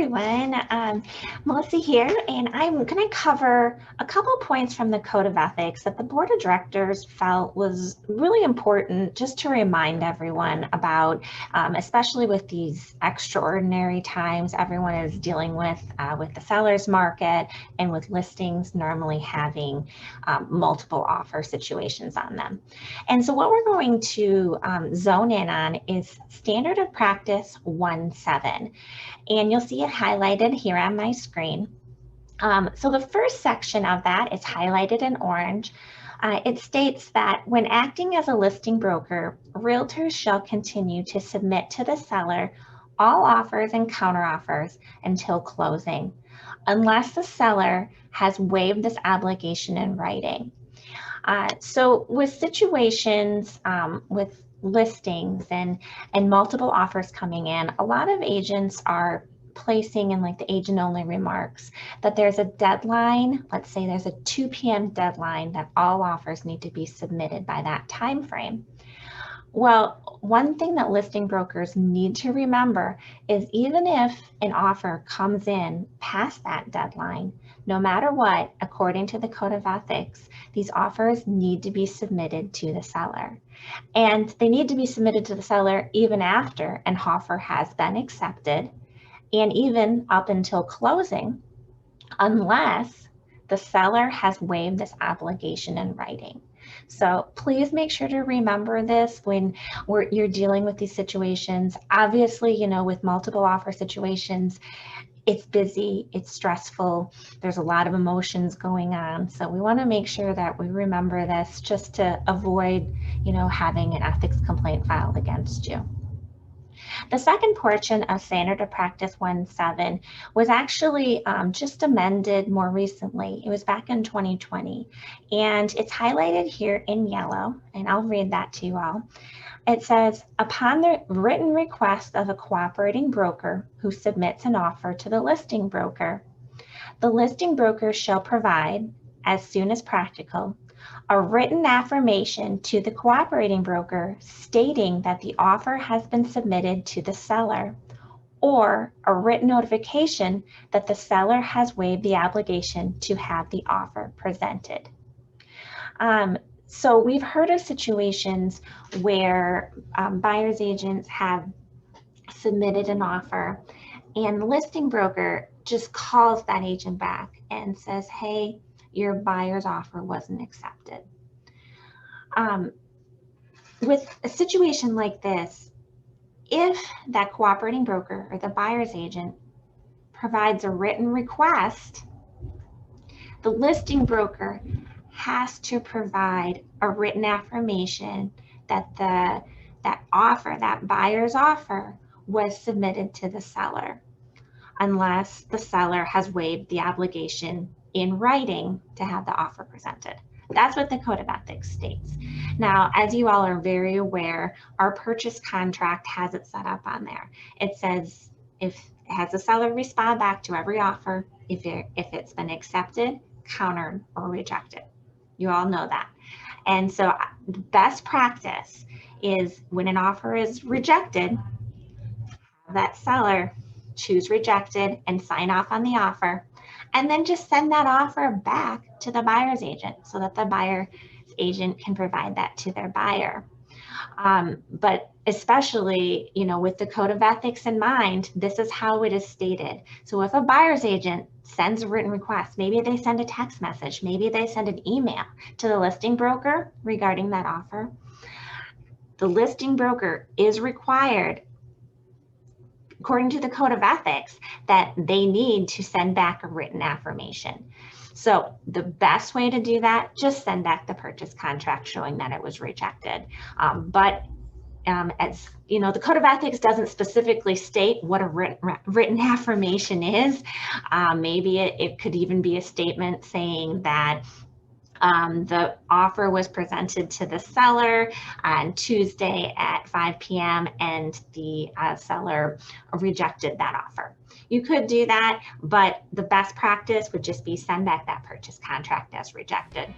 everyone. Melissa here, and I'm going to cover a couple points from the Code of Ethics that the Board of Directors felt was really important just to remind everyone about, especially with these extraordinary times everyone is dealing with the seller's market and with listings normally having multiple offer situations on them. And so what we're going to zone in on is Standard of Practice 1.7. And you'll see it highlighted here on my screen. So the first section of that is highlighted in orange. It states that when acting as a listing broker, realtors shall continue to submit to the seller all offers and counteroffers until closing, unless the seller has waived this obligation in writing. So with situations with listings and multiple offers coming in, a lot of agents are placing in like the agent only remarks that there's a deadline. Let's say there's a 2 p.m. deadline that all offers need to be submitted by that time frame. Well, one thing that listing brokers need to remember is even if an offer comes in past that deadline, no matter what, according to the Code of Ethics, these offers need to be submitted to the seller. And they need to be submitted to the seller even after an offer has been accepted and even up until closing, unless the seller has waived this obligation in writing. So please make sure to remember this when you're dealing with these situations. Obviously, you know, with multiple offer situations, it's busy, it's stressful, there's a lot of emotions going on. So we want to make sure that we remember this just to avoid, you know, having an ethics complaint filed against you. The second portion of Standard of Practice 1.7 was actually just amended more recently. It was back in 2020, and it's highlighted here in yellow, and I'll read that to you all. It says, upon the written request of a cooperating broker who submits an offer to the listing broker, the listing broker shall provide, as soon as practical, a written affirmation to the cooperating broker stating that the offer has been submitted to the seller, or a written notification that the seller has waived the obligation to have the offer presented. So we've heard of situations where buyer's agents have submitted an offer and the listing broker just calls that agent back and says, hey, your buyer's offer wasn't accepted. With a situation like this, if that cooperating broker or the buyer's agent provides a written request, the listing broker has to provide a written affirmation that that buyer's offer was submitted to the seller, unless the seller has waived the obligation in writing to have the offer presented. That's what the Code of Ethics states. Now, as you all are very aware, our purchase contract has it set up on there. It says if it has the seller respond back to every offer, if it's been accepted, countered, or rejected. You all know that. And so best practice is when an offer is rejected, that seller choose rejected and sign off on the offer, and then just send that offer back to the buyer's agent so that the buyer's agent can provide that to their buyer. But especially, you know, with the Code of Ethics in mind, this is how it is stated. So if a buyer's agent sends a written request, maybe they send a text message, maybe they send an email to the listing broker regarding that offer, the listing broker is required, according to the Code of Ethics, that they need to send back a written affirmation. So the best way to do that, just send back the purchase contract showing that it was rejected. As you know, the Code of Ethics doesn't specifically state what a written affirmation is. Maybe it could even be a statement saying that the offer was presented to the seller on Tuesday at 5 p.m. and the seller rejected that offer. You could do that, but the best practice would just be send back that purchase contract as rejected.